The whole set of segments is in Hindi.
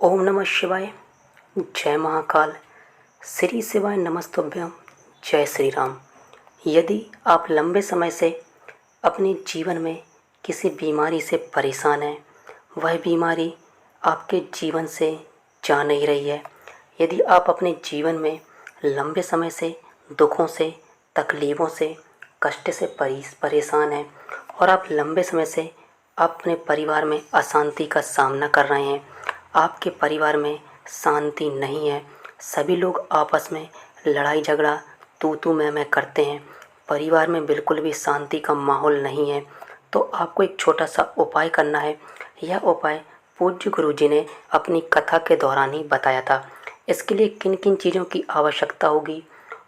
ओम नमः शिवाय। जय महाकाल। श्री शिवाय नमस्तुभ्यम। जय श्री राम। यदि आप लंबे समय से अपने जीवन में किसी बीमारी से परेशान हैं, वह बीमारी आपके जीवन से जा नहीं रही है, यदि आप अपने जीवन में लंबे समय से दुखों से, तकलीफ़ों से, कष्ट से परेशान हैं और आप लंबे समय से अपने परिवार में अशांति का सामना कर रहे हैं, आपके परिवार में शांति नहीं है, सभी लोग आपस में लड़ाई झगड़ा तू मैं करते हैं, परिवार में बिल्कुल भी शांति का माहौल नहीं है, तो आपको एक छोटा सा उपाय करना है। यह उपाय पूज्य गुरु जी ने अपनी कथा के दौरान ही बताया था। इसके लिए किन किन चीज़ों की आवश्यकता होगी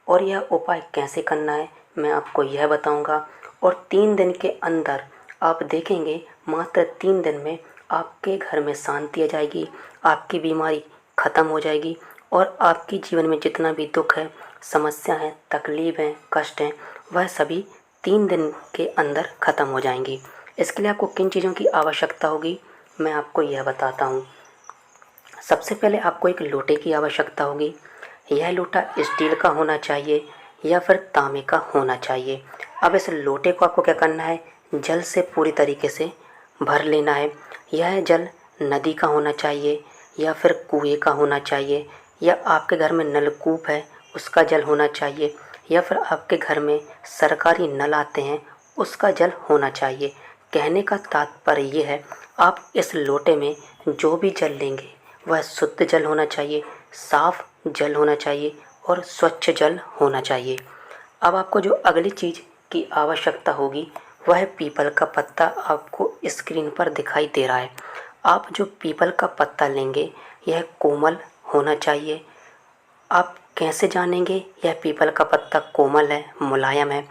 और यह उपाय कैसे करना है, मैं आपको यह बताऊंगा। और 3 दिन के अंदर आप देखेंगे, मात्र 3 दिन में आपके घर में शांति आ जाएगी, आपकी बीमारी ख़त्म हो जाएगी और आपके जीवन में जितना भी दुख है, समस्या है, तकलीफ़ है, कष्ट हैं, वह सभी 3 दिन के अंदर ख़त्म हो जाएंगी। इसके लिए आपको किन चीज़ों की आवश्यकता होगी, मैं आपको यह बताता हूँ। सबसे पहले आपको एक लोटे की आवश्यकता होगी। यह लोटा स्टील का होना चाहिए या फिर तांबे का होना चाहिए। अब इस लोटे को आपको क्या करना है, जल से पूरी तरीके से भर लेना है। यह जल नदी का होना चाहिए या फिर कुएं का होना चाहिए, या आपके घर में नलकूप है उसका जल होना चाहिए, या फिर आपके घर में सरकारी नल आते हैं उसका जल होना चाहिए। कहने का तात्पर्य ये है, आप इस लोटे में जो भी जल लेंगे वह शुद्ध जल होना चाहिए, साफ जल होना चाहिए और स्वच्छ जल होना चाहिए। अब आपको जो अगली चीज़ की आवश्यकता होगी वह पीपल का पत्ता आपको स्क्रीन पर दिखाई दे रहा है। आप जो पीपल का पत्ता लेंगे यह कोमल होना चाहिए। आप कैसे जानेंगे यह पीपल का पत्ता कोमल है, मुलायम है?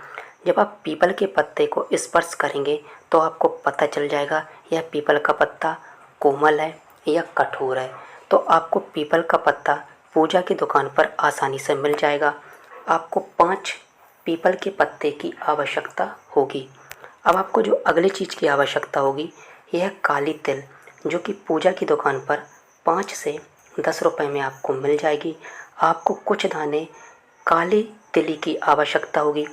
जब आप पीपल के पत्ते को स्पर्श करेंगे तो आपको पता चल जाएगा यह पीपल का पत्ता कोमल है या कठोर है। तो आपको पीपल का पत्ता पूजा की दुकान पर आसानी से मिल जाएगा। आपको 5 पीपल के पत्ते की आवश्यकता होगी। अब आपको जो अगली चीज़ की आवश्यकता होगी यह काली तिल, जो कि पूजा की दुकान पर 5 से 10 रुपए में आपको मिल जाएगी। आपको कुछ दाने काली तिली की आवश्यकता होगी।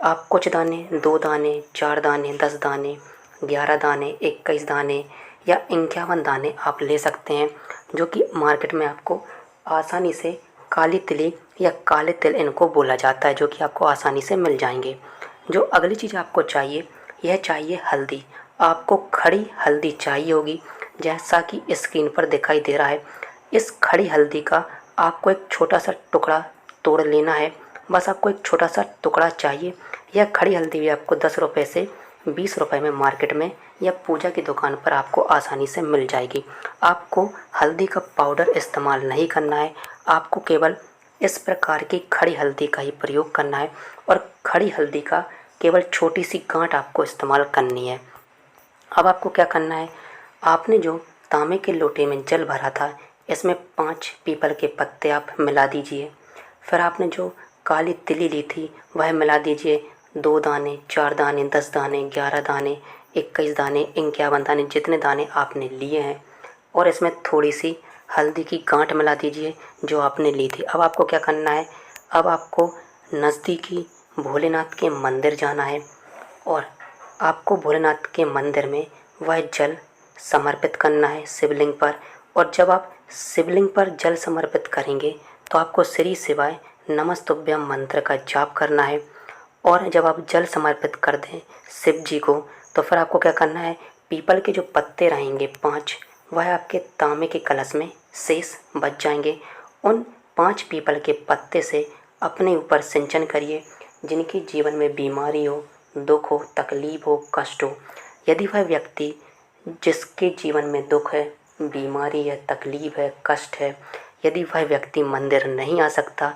आप कुछ दाने, 2 दाने, 4 दाने, 10 दाने, 11 दाने, 21 दाने या 51 दाने आप ले सकते हैं, जो कि मार्केट में आपको आसानी से काली तिली या काले तिल इनको बोला जाता है, जो कि आपको आसानी से मिल जाएंगे। जो अगली चीज़ आपको चाहिए, यह चाहिए हल्दी। आपको खड़ी हल्दी चाहिए होगी, जैसा कि स्क्रीन पर दिखाई दे रहा है। इस खड़ी हल्दी का आपको एक छोटा सा टुकड़ा तोड़ लेना है, बस आपको एक छोटा सा टुकड़ा चाहिए। यह खड़ी हल्दी भी आपको 10 रुपये से 20 रुपये में मार्केट में या पूजा की दुकान पर आपको आसानी से मिल जाएगी। आपको हल्दी का पाउडर इस्तेमाल नहीं करना है, आपको केवल इस प्रकार की खड़ी हल्दी का ही प्रयोग करना है और खड़ी हल्दी का केवल छोटी सी गांठ आपको इस्तेमाल करनी है। अब आपको क्या करना है, आपने जो तांबे के लोटे में जल भरा था इसमें 5 पीपल के पत्ते आप मिला दीजिए। फिर आपने जो काली तिली ली थी वह मिला दीजिए। 2 दाने, 4 दाने, 10 दाने, 11 दाने, 21 दाने, 51 दाने, जितने दाने आपने लिए हैं, और इसमें थोड़ी सी हल्दी की गांठ मिला दीजिए जो आपने ली थी। अब आपको क्या करना है, अब आपको नज़दीकी भोलेनाथ के मंदिर जाना है और आपको भोलेनाथ के मंदिर में वह जल समर्पित करना है शिवलिंग पर। और जब आप शिवलिंग पर जल समर्पित करेंगे तो आपको श्री शिवाय नमस्तुभ्यम मंत्र का जाप करना है। और जब आप जल समर्पित कर दें शिव जी को, तो फिर आपको क्या करना है, पीपल के जो पत्ते रहेंगे 5, वह आपके तांबे के कलश में शेष बच जाएंगे। उन 5 पीपल के पत्ते से अपने ऊपर सिंचन करिए। जिनकी जीवन में बीमारी हो, दुख हो, तकलीफ हो, कष्ट हो, यदि वह व्यक्ति जिसके जीवन में दुख है, बीमारी है, तकलीफ है, कष्ट है, यदि वह व्यक्ति मंदिर नहीं आ सकता,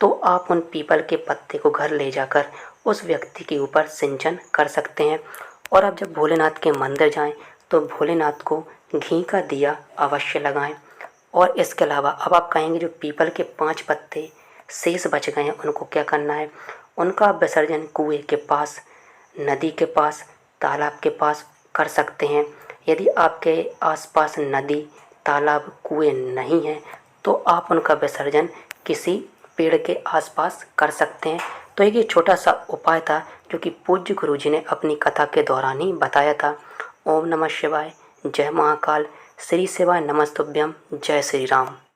तो आप उन पीपल के पत्ते को घर ले जाकर उस व्यक्ति के ऊपर सिंचन कर सकते हैं। और आप जब भोलेनाथ के मंदिर जाएं तो भोलेनाथ को घी का दिया अवश्य लगाएं। और इसके अलावा अब आप कहेंगे जो पीपल के 5 पत्ते शेष बच गए हैं उनको क्या करना है, उनका विसर्जन कुएं के पास, नदी के पास, तालाब के पास कर सकते हैं। यदि आपके आसपास नदी, तालाब, कुएं नहीं हैं तो आप उनका विसर्जन किसी पेड़ के आसपास कर सकते हैं। तो एक ये छोटा सा उपाय था जो कि पूज्य गुरुजी ने अपनी कथा के दौरान ही बताया था। ओम नमः शिवाय, जय महाकाल, श्री शिवाय नमस्तुभ्यम, जय श्री राम।